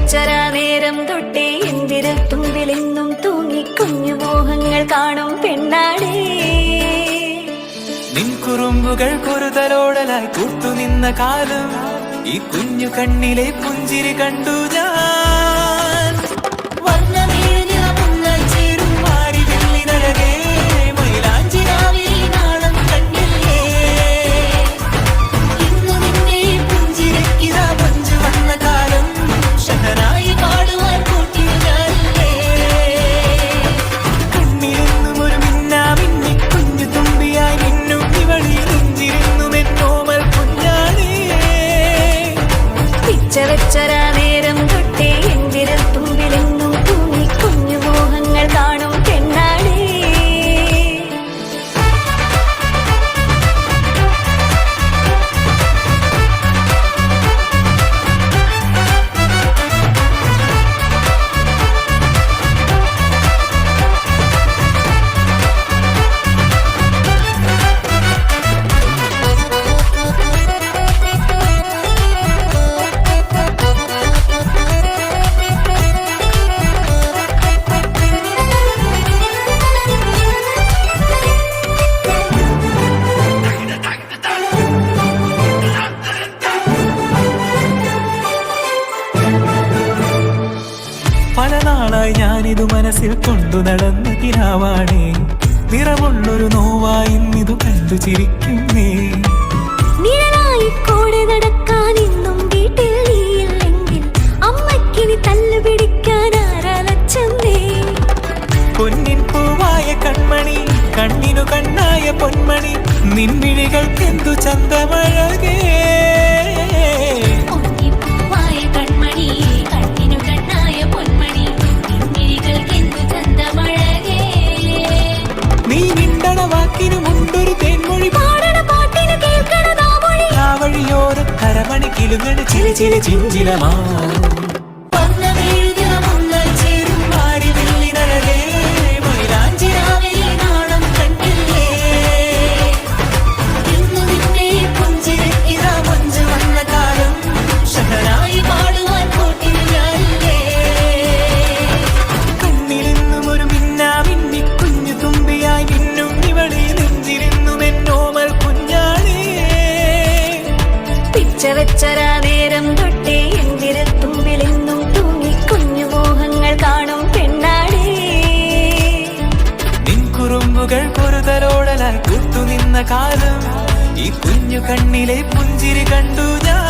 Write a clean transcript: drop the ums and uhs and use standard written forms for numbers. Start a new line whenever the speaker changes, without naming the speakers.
വെച്ചരാ നേരം തൊട്ടേ എന്തിരൽ തുമ്പിലെന്നും തൂങ്ങി കുഞ്ഞു മോഹങ്ങൾ കാണും പെണ്ണാടേ.
നിൻ കുറുമ്പുകൾ കുറുതലോടലായി കൂട്ടുനിന്ന കാലം ഈ കുഞ്ഞു കണ്ണിലെ പുഞ്ചിരി കണ്ടു ഞാൻ. ചേരും മാറി വെള്ളിനഴകേ മൈലാഞ്ചി രാവിലെ നാളം കണ്ണില്ലേ. ഇന്ന് നിന്നെ പുഞ്ചിരിക്കിതാ പഞ്ചു വന്ന കാലം ഷഹനായി പാടുവാൻ കൂട്ടി ഞാനില്ലേ. കണ്ണിലെന്നും ഒരു മിന്നാ മിന്നി കുഞ്ഞു തുമ്പിയായി മിന്നും ഇവളി നെഞ്ചിരുന്നു എന്നോമൽ കുഞ്ഞാണേ.
പിച്ച വെച്ചരാ നേരം തൊട്ടേ എന്തിരൽ തുമ്പിലെന്നും തൂങ്ങി കുഞ്ഞു മോഹങ്ങൾ കാണും പെണ്ണാടേ.
പല നാളായി ഞാനിതു മനസ്സിൽ കൊണ്ടു നടന്ന കിനാവാണേ. നിറമുള്ളൊരു നോവായി ഇന്നിതു കണ്ടു ചിരിക്കുന്നേ.
നിഴലായി കൂടെ നടക്കാൻ ഇന്നും വീട്ടിൽ നീയില്ലെങ്കിൽ അമ്മയ്ക്കിനി തല്ലു പിടിക്കാൻ ആരാലച്ചെന്നേ.
പൊന്നിൻ പൂവായ കൺമണി കണ്ണിനു കണ്ണായ പൊന്മണി നിൻമിഴികൾക്കെന്തു ചന്തമഴകേ. നീ മിണ്ടണ വാക്കിനു മുണ്ടൊരു തേൻമൊഴി
പാടണ പാട്ടിന് കേൾക്കണതാ മൊഴി.
ആ വഴിയോര കരമണി കിലുങ്ങണ ചില ചില ചിഞ്ചിലമാ.
വെച്ചരാ നേരം തൊട്ടേ എന്തിരൽ തുമ്പിലെന്നും തൂങ്ങി കുഞ്ഞു മോഹങ്ങൾ കാണും പെണ്ണാടേ.
നിൻ കുറുമ്പുകൾ കുറുതലോടലായി കൂട്ടുനിന്ന കാലം ഈ കുഞ്ഞു കണ്ണിലെ പുഞ്ചിരി കണ്ടു ഞാൻ.